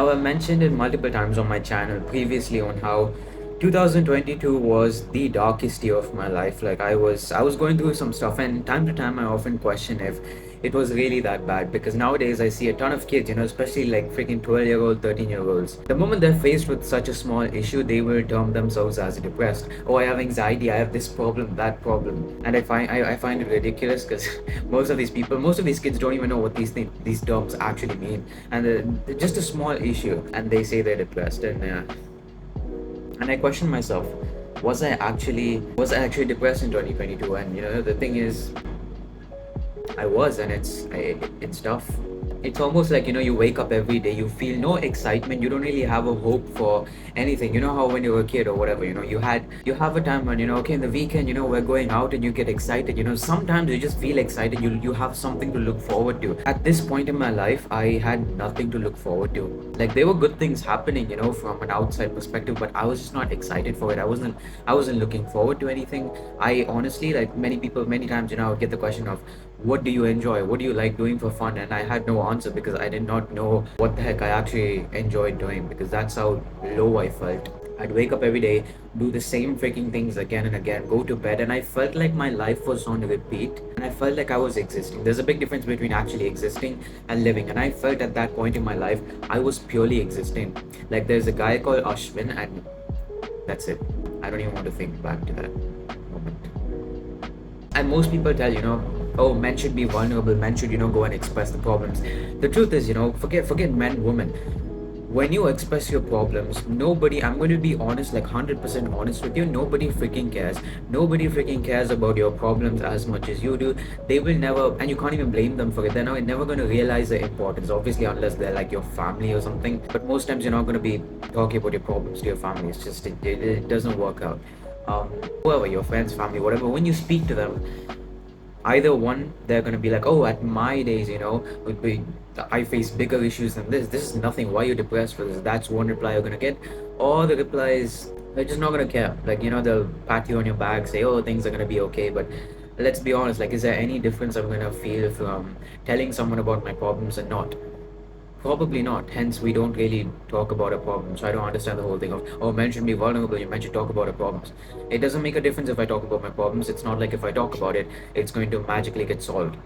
Now, I've mentioned it multiple times on my channel previously on how 2022 was the darkest year of my life. Like I was going through some stuff, and time to time I often question if it was really that bad, because nowadays I see a ton of kids, especially like freaking 12-year-old, 13-year-olds. The moment they're faced with such a small issue, they will term themselves as depressed. Oh, I have anxiety, I have this problem, that problem. And I find it ridiculous, because most of these kids don't even know what these terms actually mean. And they're just a small issue and they say they're depressed. And I question myself, was I actually depressed in 2022? And the thing is, I was, and it's tough. It's almost like, you wake up every day, you feel no excitement, you don't really have a hope for anything. You know how when you're a kid or whatever, you have a time when, okay, in the weekend, we're going out and you get excited. Sometimes you just feel excited, you have something to look forward to. At this point in my life, I had nothing to look forward to. Like, there were good things happening, from an outside perspective, but I was just not excited for it. I wasn't looking forward to anything. I honestly, like many people, many times, I would get the question of, what do you enjoy? What do you like doing for fun? And I had no answer, because I did not know what the heck I actually enjoyed doing, because that's how low I felt. I'd wake up every day, do the same freaking things again and again, go to bed, and I felt like my life was on repeat, and I felt like I was existing. There's a big difference between actually existing and living, and I felt at that point in my life I was purely existing. Like, there's a guy called Ashwin, and that's it. I don't even want to think back to that moment. And most people tell, oh, men should be vulnerable, men should, go and express the problems. The truth is, forget men, women. When you express your problems, nobody, I'm going to be honest, like 100% honest with you, nobody freaking cares. Nobody freaking cares about your problems as much as you do. They will never, and you can't even blame them for it. They're never going to realize the importance, obviously, unless they're like your family or something. But most times you're not going to be talking about your problems to your family. It's just, it doesn't work out. Whoever, your friends, family, whatever, when you speak to them, either one, they're going to be like, oh, at my days, would be, I face bigger issues than this is nothing, why are you depressed for this? That's one reply you're going to get. Or the reply is, they're just not going to care. Like, they'll pat you on your back, say, oh, things are going to be okay. But let's be honest, like, is there any difference I'm going to feel from telling someone about my problems and not? Probably not. Hence, we don't really talk about our problems. So I don't understand the whole thing of, oh, men should be vulnerable, you men should talk about our problems. It doesn't make a difference if I talk about my problems. It's not like if I talk about it, it's going to magically get solved.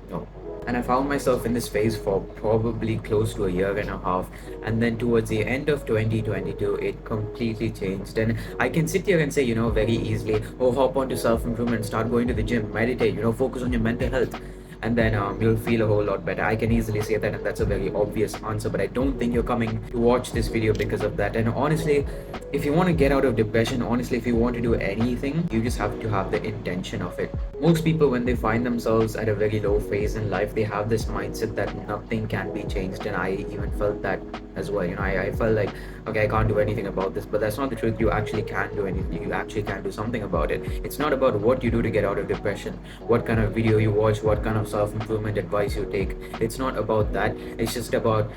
No. And I found myself in this phase for probably close to a year and a half. And then towards the end of 2022, it completely changed. And I can sit here and say, very easily, oh, hop onto self-improvement, start going to the gym, meditate, focus on your mental health, and then you'll feel a whole lot better. I can easily say that, and that's a very obvious answer, but I don't think you're coming to watch this video because of that. And honestly, if you want to get out of depression, honestly, if you want to do anything, you just have to have the intention of it. Most people, when they find themselves at a very low phase in life, they have this mindset that nothing can be changed, and I even felt that as well. I felt like, okay, I can't do anything about this, but that's not the truth. You actually can do anything. You actually can do something about it. It's not about what you do to get out of depression, what kind of video you watch, what kind of self-improvement advice you take. It's not about that. It's just about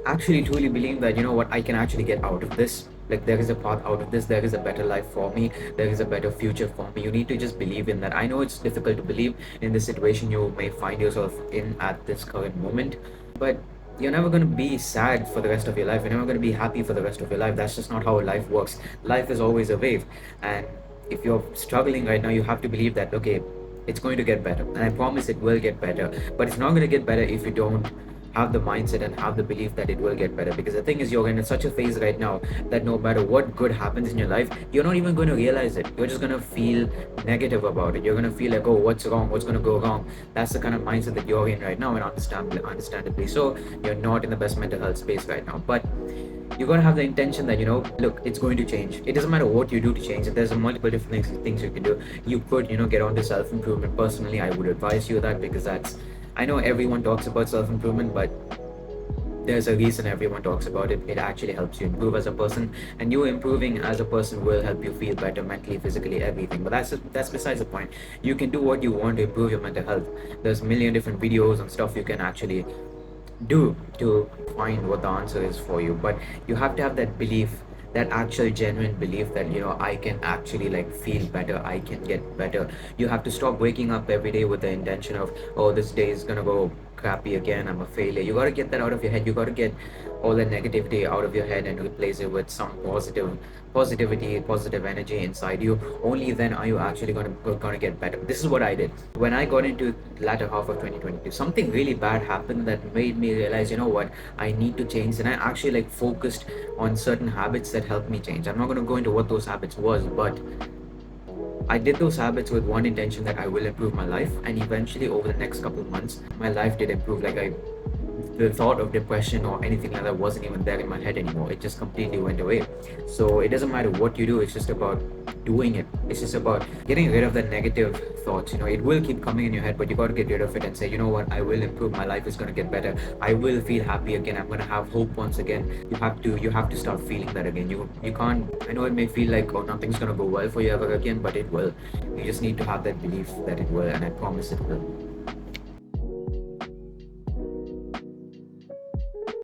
actually truly believing that, what, I can actually get out of this. Like, there is a path out of this, there is a better life for me, there is a better future for me. You need to just believe in that. I know it's difficult to believe in the situation you may find yourself in at this current moment, but you're never going to be sad for the rest of your life. You're never going to be happy for the rest of your life. That's just not how life works. Life is always a wave. And if you're struggling right now, you have to believe that, okay, it's going to get better. And I promise it will get better. But it's not going to get better if you don't have the mindset and have the belief that it will get better. Because the thing is, you're in such a phase right now that no matter what good happens in your life, you're not even going to realize it. You're just going to feel negative about it. You're going to feel like, oh, what's wrong, what's going to go wrong? That's the kind of mindset that you're in right now, and understandably so. You're not in the best mental health space right now, but you're going to have the intention that, look, it's going to change. It doesn't matter what you do to change it. There's multiple different things you can do. You could, get on to self-improvement. Personally, I would advise you that, because I know everyone talks about self-improvement, but there's a reason everyone talks about it. It actually helps you improve as a person, and you improving as a person will help you feel better mentally, physically, everything. But that's besides the point. You can do what you want to improve your mental health. There's a million different videos and stuff you can actually do to find what the answer is for you. But you have to have that belief, that actual genuine belief that, I can actually like feel better, I can get better. You have to stop waking up every day with the intention of, oh, this day is gonna go crappy again, I'm a failure. You got to get that out of your head. You got to get all that negativity out of your head and replace it with some positivity, positive energy inside you. Only then are you actually going to get better. This is what I did when I got into latter half of 2022. Something really bad happened that made me realize, you know what, I need to change. And I actually like focused on certain habits that helped me change. I'm not going to go into what those habits was, but I did those habits with one intention, that I will improve my life. And eventually, over the next couple of months, my life did improve. The thought of depression or anything like that wasn't even there in my head anymore. It just completely went away. So it doesn't matter what you do, it's just about doing it. It's just about getting rid of the negative thoughts. It will keep coming in your head, but you got to get rid of it and say, you know what, I will improve. My life is going to get better. I will feel happy again. I'm going to have hope once again. You have to start feeling that again. You can't. I know it may feel like, oh, nothing's going to go well for you ever again, but it will. You just need to have that belief that it will, and I promise it will.